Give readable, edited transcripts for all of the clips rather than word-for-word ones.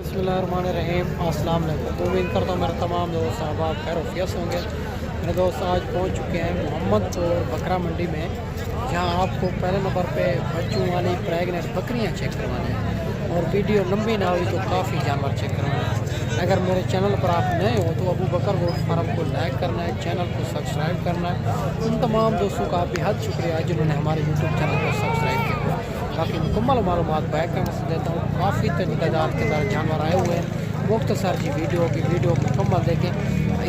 बिस्मिल्लाहिर्रहमानिर्रहीम। अस्सलाम वालेकुम। उम्मीद करता हूँ मेरे तमाम दोस्त अहबाब खैर वफियत होंगे। मेरे दोस्त आज पहुँच चुके हैं मोहम्मदपुर बकरा मंडी में, जहाँ आपको पहले नंबर पे बच्चों वाली प्रेगनेंट बकरियाँ चेक करवानी है। और वीडियो लंबी ना हुई तो काफ़ी जानवर चेक करवाना है। अगर मेरे चैनल पर आप नए हो तो अबू बकर गोट फार्म को लाइक करना है, चैनल को सब्सक्राइब करना है। उन तमाम दोस्तों का बेहद शुक्रिया जिन्होंने हमारे यूट्यूब चैनल को सब्सक्राइब किया। बाकी मुकम्मल मालूमात बैक कैमरे से देता हूँ। काफ़ी तादाद के अंदर जानवर आए हुए हैं। मुख्तसर जी वीडियो मुकम्मल देखें।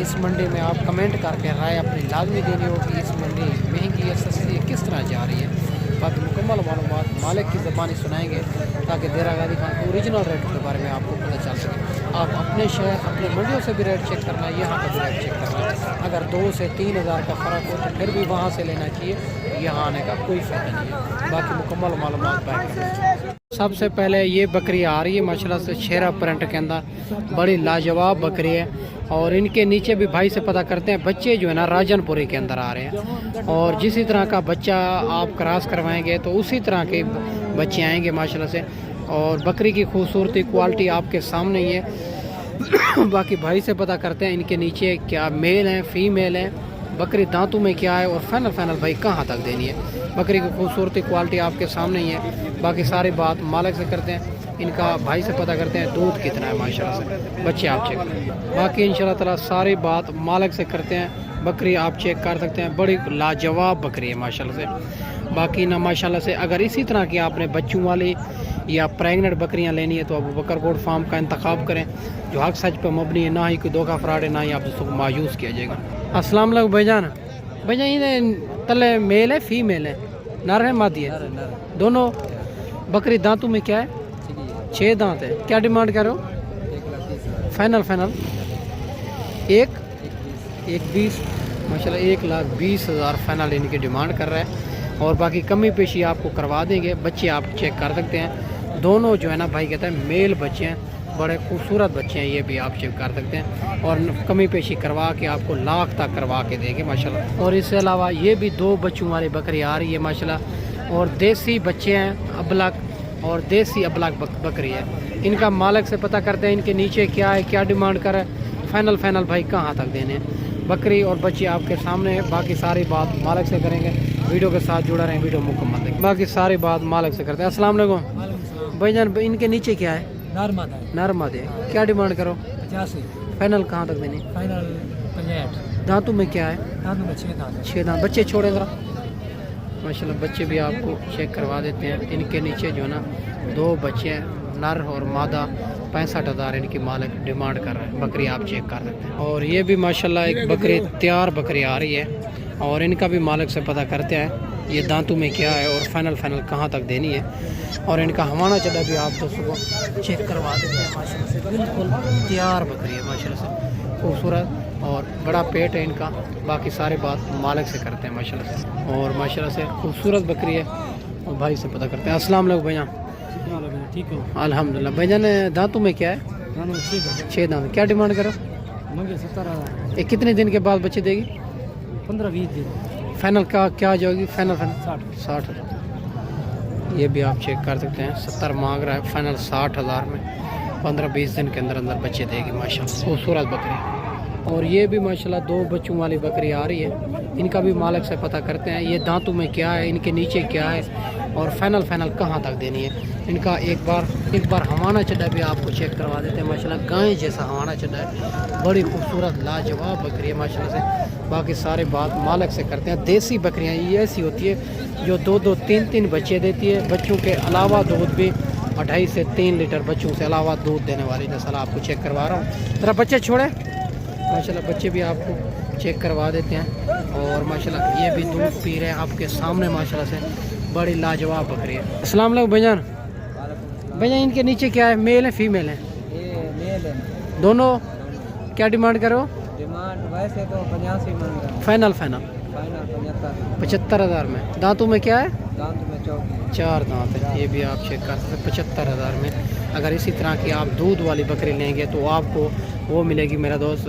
इस मंडी में आप कमेंट करके राय अपनी लाजमी देनी होगी। इस मंडी महंगी है, सस्ती है, किस तरह जा रही है। बाकी मुकम्मल मालूमात मालिक की ज़बानी सुनाएंगे ताकि देरा गादी खान ओरिजिनल रेट के बारे में आपको पता चल सके। आप अपने शहर अपने मंडियों से भी रेट चेक करना है, यहाँ का भी रेट चेक करना है। अगर 2 से 3 हज़ार का फ़र्क हो तो फिर भी वहाँ से लेना चाहिए, यहाँ आने का कोई फ़ायदा नहीं है। बाकी मुकम्मल मालूमात बैक। सबसे पहले ये बकरी आ रही है माशाल्लाह से शेरा प्रिंट के अंदर, बड़ी लाजवाब बकरी है। और इनके नीचे भी भाई से पता करते हैं, बच्चे जो है ना राजनपुरी के अंदर आ रहे हैं। और जिसी तरह का बच्चा आप क्रॉस करवाएंगे तो उसी तरह के बच्चे आएंगे माशाल्लाह से। और बकरी की खूबसूरती क्वालिटी आपके सामने ही है। बाकी भाई से पता करते हैं इनके नीचे क्या मेल हैं फीमेल हैं, बकरी दांतों में क्या है और फाइनल भाई कहाँ तक देनी है। बकरी की खूबसूरती क्वालिटी आपके सामने ही है। बाकी सारी बात मालिक से करते हैं, इनका भाई से पता करते हैं दूध कितना है माशाल्लाह से। बच्चे आप चेक करें। बाकी इंशाल्लाह ताला सारी बात मालिक से करते हैं। बकरी आप चेक कर सकते हैं, बड़ी लाजवाब बकरी है माशाल्लाह से। बाकी ना माशाल्लाह से अगर इसी तरह की आपने बच्चों वाली या प्रेगनेंट बकरियां लेनी है तो अबू बकर गोट फार्म का इंतखाब करें, जो हक सच पर मबनी है, ना ही कोई धोखा फ्रॉड है, ना ही आप दोस्तों को मायूस किया जाएगा। अस्सलाम वालेकुम भाईजान। भाईजान ये तले मेल है फीमेल है, नर है मादी है? दोनों। बकरी दांतों में क्या है? 6 दांत है। क्या डिमांड कर रहे हो? फाइनल एक 20 माशाल्लाह 1,20,000 फाइनल इनकी डिमांड कर रहा है। और बाकी कमी पेशी आपको करवा देंगे। बच्चे आप चेक कर सकते हैं, दोनों जो है ना भाई कहता है मेल बच्चे हैं, बड़े खूबसूरत बच्चे हैं, ये भी आप चेक कर सकते हैं। और कमी पेशी करवा के आपको लाख तक करवा के देंगे माशाल्लाह। और इसके अलावा ये भी 2 बच्चों वाली बकरी आ रही है माशाल्लाह। और देसी बच्चे हैं अबलक, और देसी अबलक बकरी है। इनका मालिक से पता करते हैं इनके नीचे क्या है, क्या डिमांड कर है, फाइनल भाई कहाँ तक देने हैं। बकरी और बच्चे आपके सामने है। बाकी सारी बात मालिक से करेंगे। वीडियो के साथ जुड़ा रहें, वीडियो मुकम्मल देखें। बाकी सारी बात मालिक से करते हैं। अस्सलाम वालेकुम भाईजान, इनके नीचे क्या है? नर मादे। क्या डिमांड करो? 85। फाइनल कहाँ तक देनी? फाइनल 65। दांतों में क्या है? दांतों में 6 दांत। 6 दांत। बच्चे छोड़े ज़रा माशाल्लाह, बच्चे भी आपको चेक करवा देते हैं। इनके नीचे जो है ना 2 बच्चे हैं, नर और मादा। 65,000 इनकी मालिक डिमांड कर रहा है। बकरी आप चेक कर सकते हैं। और ये भी माशाल्लाह एक बकरी तैयार बकरी आ रही है। और इनका भी मालिक से पता करते हैं ये दांतों में क्या है और फाइनल कहाँ तक देनी है। और इनका हवाना चढ़ा भी आप दोस्तों को चेक करवा देते हैं माशाल्लाह से। बिल्कुल तैयार बकरी है माशाल्लाह से, खूबसूरत और बड़ा पेट है इनका। बाकी सारी बात मालिक से करते हैं माशाल्लाह से। और माशाल्लाह से खूबसूरत बकरी है। और भाई से पता करते हैं। अस्सलाम वालेकुम भैया। ठीक है अल्हम्दुलिल्लाह। भाईजान दांतों में क्या है? 6 दांत। क्या डिमांड करो? 17,000। ये कितने दिन के बाद बच्चे देगी? 15-20 दिन। फाइनल का क्या जाएगी? फाइनल 60। ये भी आप चेक कर सकते हैं। 70 मांग रहा है, फाइनल 60,000 में 15-20 दिन के अंदर बच्चे देगी माशाल्लाह। खूबसूरत बकरी। और ये भी माशाल्लाह 2 बच्चों वाली बकरी आ रही है। इनका भी मालिक से पता करते हैं ये दांतों में क्या है, इनके नीचे क्या है और फाइनल कहाँ तक देनी है। इनका एक बार हवाना चड्डा भी आपको चेक करवा देते हैं माशाल्लाह। गाय जैसा हवाना चड्डा है, बड़ी खूबसूरत लाजवाब बकरी है माशाल्लाह से। बाकी सारी बात मालिक से करते हैं। देसी बकरियाँ ये ऐसी होती है जो 2-2, 3-3 बच्चे देती है। बच्चों के अलावा दूध भी 2.5 से 3 लीटर बच्चों से अलावा दूध देने वाली नस्ल आपको चेक करवा रहा हूँ। ज़रा बच्चे छोड़े माशाल्लाह, बच्चे भी आपको चेक करवा देते हैं। और माशाल्लाह ये भी दूध पी रहे हैं आपके सामने माशाल्लाह से। बड़ी लाजवाब बकरी है। अस्सलाम वालेकुम भाईजान। भाईजान इनके नीचे क्या है, मेल है फीमेल है? ये मेल है। दोनों। क्या डिमांड करो? डिमांड वैसे तो 85 मांग रहा है। फाइनल 75,000 में। दांतों में क्या है? दांत में 4 दांत है। ये भी आप चेक कर सकते हैं 75,000 में। अगर इसी तरह की आप दूध वाली बकरी लेंगे तो आपको वो मिलेगी मेरा दोस्त।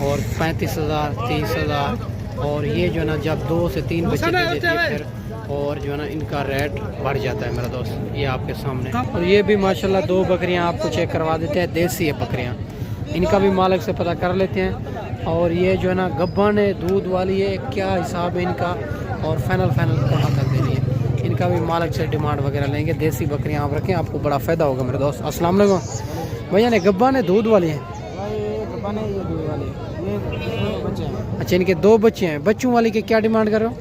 और 35,000, 30,000। और ये जो है ना जब 2 से 3 बच्चे दे देती है फिर اور جو ہے نا ان کا ریٹ بڑھ جاتا ہے میرا دوست. یہ آپ کے سامنے. اور یہ بھی ماشاءاللہ 2 بکریاں آپ کو چیک کروا دیتے ہیں, دیسی ہے بکریاں. ان کا بھی مالک سے پتہ کر لیتے ہیں. اور یہ جو ہے نا گبن ہے, دودھ والی ہے, کیا حساب ہے ان کا, اور فائنل کہاں تک دینی ہے, ان کا بھی مالک سے ڈیمانڈ وغیرہ لیں گے. دیسی بکریاں آپ رکھیں, آپ کو بڑا فائدہ ہوگا میرے دوست. السلام علیکم بھیا. نے گبن ہے, دودھ والی ہیں. اچھا, ان کے 2 بچے ہیں. بچوں والی کے کیا ڈیمانڈ کر رہے ہو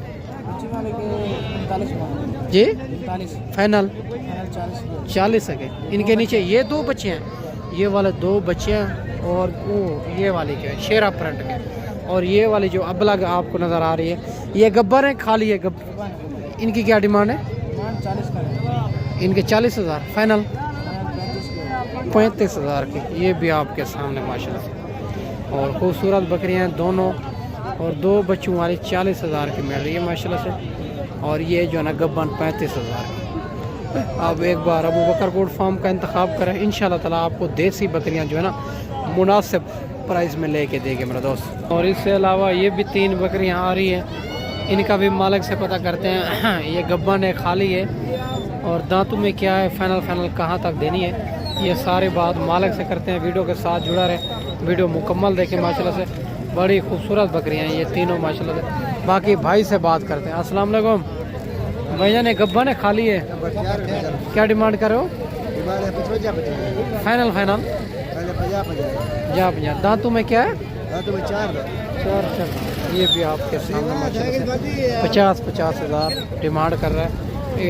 جی؟ فائنل 40 ہے. ان کے نیچے یہ 2 بچے ہیں, یہ والے 2 بچے ہیں, اور وہ یہ والی کے شیرا پرنٹ کے, اور یہ والی جو ابلگ آپ کو نظر آ رہی ہے یہ گبر ہے, خالی ہے ان کی کیا ڈیمانڈ ہے؟ ان کے 40,000 فائنل 35,000 کی. یہ بھی آپ کے سامنے ماشاءاللہ سے, اور خوبصورت بکریاں ہیں دونوں, اور 2 بچوں والی 40,000 کی مل رہی ہے ماشاءاللہ سے. اور یہ جو ہے نا گبن 35,000 کی. آپ ایک بار ابو بکر گوڈ فارم کا انتخاب کریں, انشاءاللہ تعالی آپ کو دیسی بکریاں جو ہے نا مناسب پرائز میں لے کے دے گے میرا دوست. اور اس سے علاوہ یہ بھی 3 بکریاں آ رہی ہیں, ان کا بھی مالک سے پتہ کرتے ہیں. یہ گبن ہے, خالی ہے, اور دانتوں میں کیا ہے, فائنل کہاں تک دینی ہے, یہ ساری بات مالک سے کرتے ہیں. ویڈیو کے ساتھ جڑا رہے, ویڈیو مکمل دیکھیں ماشاءاللہ سے. بڑی خوبصورت بکریاں ہیں یہ تینوں ماشاءاللہ سے. باقی بھائی سے بات کرتے ہیں. السلام علیکم بھیا. نے گبن ہے, خالی ہے, کیا ڈیمانڈ کرو؟ فائنل 50. دانتوں میں کیا ہے؟ 4. یہ بھی آپ کے سامنے ماشاءاللہ سے 50,000 ڈیمانڈ کر رہا ہے.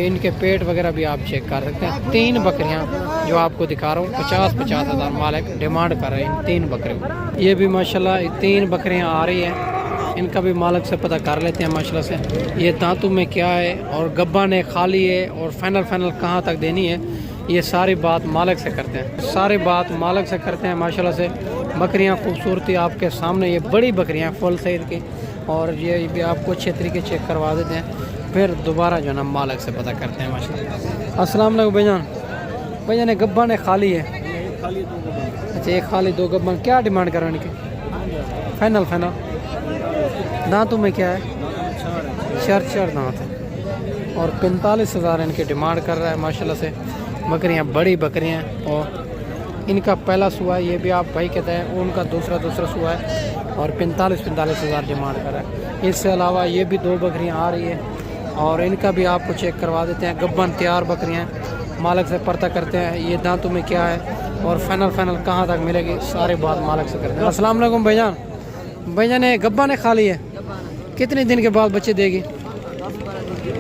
ان کے پیٹ وغیرہ بھی آپ چیک کر سکتے ہیں. 3 بکریاں جو آپ کو دکھا رہا ہوں 50,000 مالک ڈیمانڈ کر رہے ہیں 3 بکریوں. یہ بھی ماشاءاللہ 3 بکریاں آ رہی ہیں, ان کا بھی مالک سے پتہ کر لیتے ہیں ماشاءاللہ سے. یہ دانتوں میں کیا ہے, اور گبن ہے, خالی ہے, اور فائنل کہاں تک دینی ہے, یہ ساری بات مالک سے کرتے ہیں. ساری بات مالک سے کرتے ہیں ماشاءاللہ سے. بکریاں خوبصورتی آپ کے سامنے, یہ بڑی بکریاں فل سائز کی, اور یہ بھی آپ کو اچھے طریقے چیک کروا دیتے ہیں. پھر دوبارہ جو ہے نا مالک سے پتہ کرتے ہیں ماشاءاللہ. السلام علیکم بھائی جان. گبن ہے, خالی ہے. اچھا, ایک خالی 2 گبن. کیا ڈیمانڈ کرو ان کی؟ فائنل دانتوں میں کیا ہے؟ 4 دانت ہے, اور 45,000 ان کی ڈیمانڈ کر رہا ہے ماشاءاللہ سے. بکریاں بڑی بکریاں, اور ان کا پہلا سوا ہے, یہ بھی آپ بھائی کہتے ہیں, ان کا دوسرا سوا ہے, اور 45,000 ڈیمانڈ کر رہا ہے. اس سے علاوہ یہ بھی 2 بکریاں آ رہی ہے, اور ان کا بھی آپ کو چیک کروا دیتے ہیں. گبن تیار بکریاں, مالک سے پتہ کرتے ہیں یہ دانتوں میں کیا ہے, اور فائنل کہاں تک ملے گی, سارے بات مالک سے کرتے ہیں. السلام علیکم بھائی جان. گبن ہے, خالی ہے, کتنے دن کے بعد بچے دے گی؟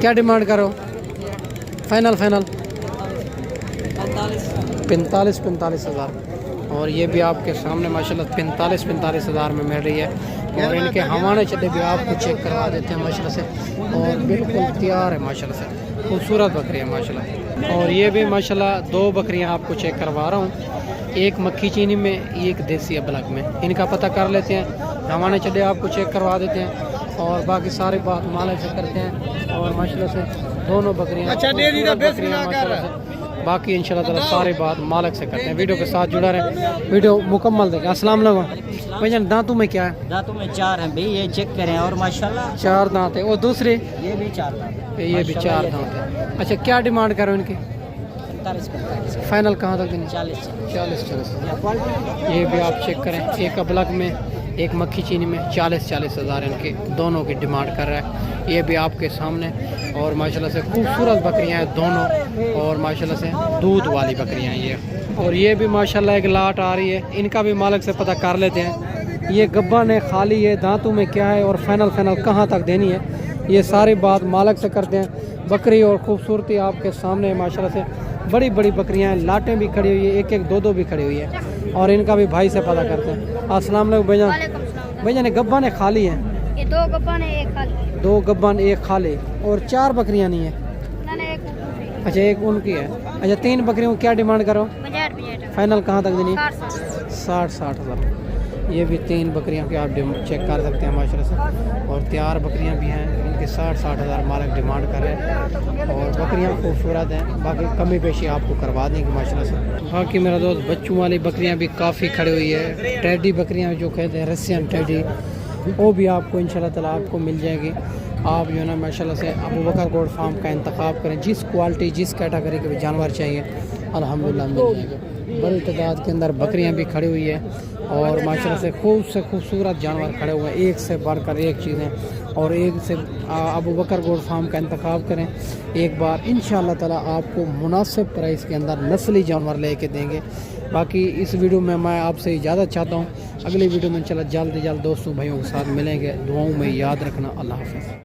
کیا ڈیمانڈ کرو؟ فائنل 45,000. اور یہ بھی آپ کے سامنے ماشاءاللہ 45,000 میں مل رہی ہے. اور ان کے ہوانے چلے بھی آپ کو چیک کروا دیتے ہیں ماشاءاللہ سے, اور بالکل تیار ہے ماشاءاللہ سے. خوبصورت بکری ہے ماشاءاللہ. اور یہ بھی ماشاءاللہ 2 بکریاں آپ کو چیک کروا رہا ہوں, ایک مکھی چینی میں, ایک دیسی ابلگ میں. ان کا پتہ کر لیتے ہیں, ہوانے چلے آپ کو چیک کروا دیتے ہیں, اور باقی ساری بات مالک سے کرتے ہیں. اور ماشاءاللہ سے دونوں بکریاں ماشاءاللہ سے. باقی انشاءاللہ تعالی ساری بات مالک سے کرتے ہیں. ویڈیو کے ساتھ جڑا رہے, ویڈیو مکمل دیکھیں. السلام علیکم بھائی جان. دانتوں میں کیا ہے؟ دانتوں میں 4 ہیں بھائی, یہ چیک کریں. اور ماشاءاللہ 4 دانت ہے. اور دوسرے یہ بھی 4 دانت, یہ بھی 4 دانت ہے. اچھا, کیا ڈیمانڈ کرو ان کی؟ 45. فائنل کہاں تک دیں؟ 40. یہ بھی آپ چیک کریں. ایک ابلگ میں, ایک مکھی چینی میں. 40,000 ان کی دونوں کی ڈیمانڈ کر رہا ہے. یہ بھی آپ کے سامنے, اور ماشاءاللہ سے خوبصورت بکریاں ہیں دونوں, اور ماشاءاللہ سے دودھ والی بکریاں ہیں یہ. اور یہ بھی ماشاءاللہ ایک لاٹ آ رہی ہے, ان کا بھی مالک سے پتہ کر لیتے ہیں. یہ گبن ہے, خالی ہے, دانتوں میں کیا ہے, اور فائنل کہاں تک دینی ہے, یہ ساری بات مالک سے کرتے ہیں. بکری اور خوبصورتی آپ کے سامنے ماشاءاللہ سے. بڑی بڑی بکریاں ہیں, لاٹیں بھی کھڑی ہوئی ہیں, 1 2 بھی کھڑی ہوئی ہیں, اور ان کا بھی بھائی سے پتہ کرتے ہیں. السلام علیکم بھائی جان. بھائی جان گبن ہے, خالی ہے؟ یہ 2 گبن ہے, 1 خالی. 2 گبن 1 خالی, اور 4 بکریاں نہیں ہیں. اچھا, 1 ان کی ہے. اچھا, 3 بکریوں کیا ڈیمانڈ کرو؟ 50. فائنل کہاں تک دینی؟ 60,000. یہ بھی 3 بکریاں کے آپ چیک کر سکتے ہیں ماشاءاللہ سے. اور تیار بکریاں بھی ہیں, ان کے 60,000 مالک ڈیمانڈ کر رہے ہیں. اور بکریاں خوبصورت ہیں, باقی کمی بیشی آپ کو کروا دیں گے ماشاءاللہ سے. باقی میرا دوست بچوں والی بکریاں بھی کافی کھڑی ہوئی ہے. ٹیڈی بکریاں جو کہتے ہیں, رسین ٹیڈی, وہ بھی آپ کو انشاءاللہ تعالیٰ آپ کو مل جائے گی. آپ جو ہے نا ماشاءاللہ سے ابو بکر گوڈ فارم کا انتخاب کریں. جس کوالٹی جس کیٹاگری کے بھی جانور چاہیے الحمدللہ مل جائے گا. بڑی تعداد کے اندر بکریاں بھی کھڑی ہوئی ہے اور ماشاءاللہ سے خوبصورت جانور کھڑے ہوئے ہیں. ایک سے بڑھ کر ایک چیزیں اور ایک سے ابو بکر گوڈ فارم کا انتخاب کریں. ایک بار انشاءاللہ تعالیٰ آپ کو مناسب پرائس کے اندر نسلی جانور لے کے دیں گے. باقی اس ویڈیو میں آپ سے اجازت چاہتا ہوں. اگلی ویڈیو میں انشاءاللہ جلد دوستوں بھائیوں کے ساتھ ملیں گے. دعاؤں میں یاد رکھنا. اللہ حافظ.